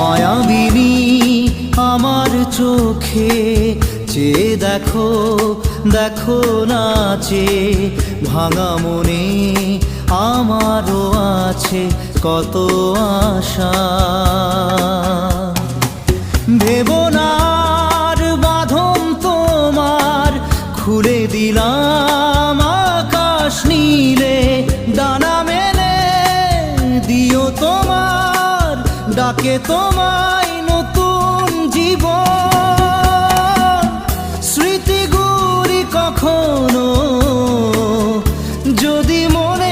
মায়াবিনী আমার চোখে চেয়ে দেখো, দেখো নাচে ভাঙা মনে আমারও আছে কত আশা। ভেবো না আর বাঁধন তোমার, খুলে দিলাম আকাশ নীলে, ডানা মেলে দিও তোমার ডাকে তোমায় নতুন জীবন। স্মৃতিগুলি কখনো যদি মনে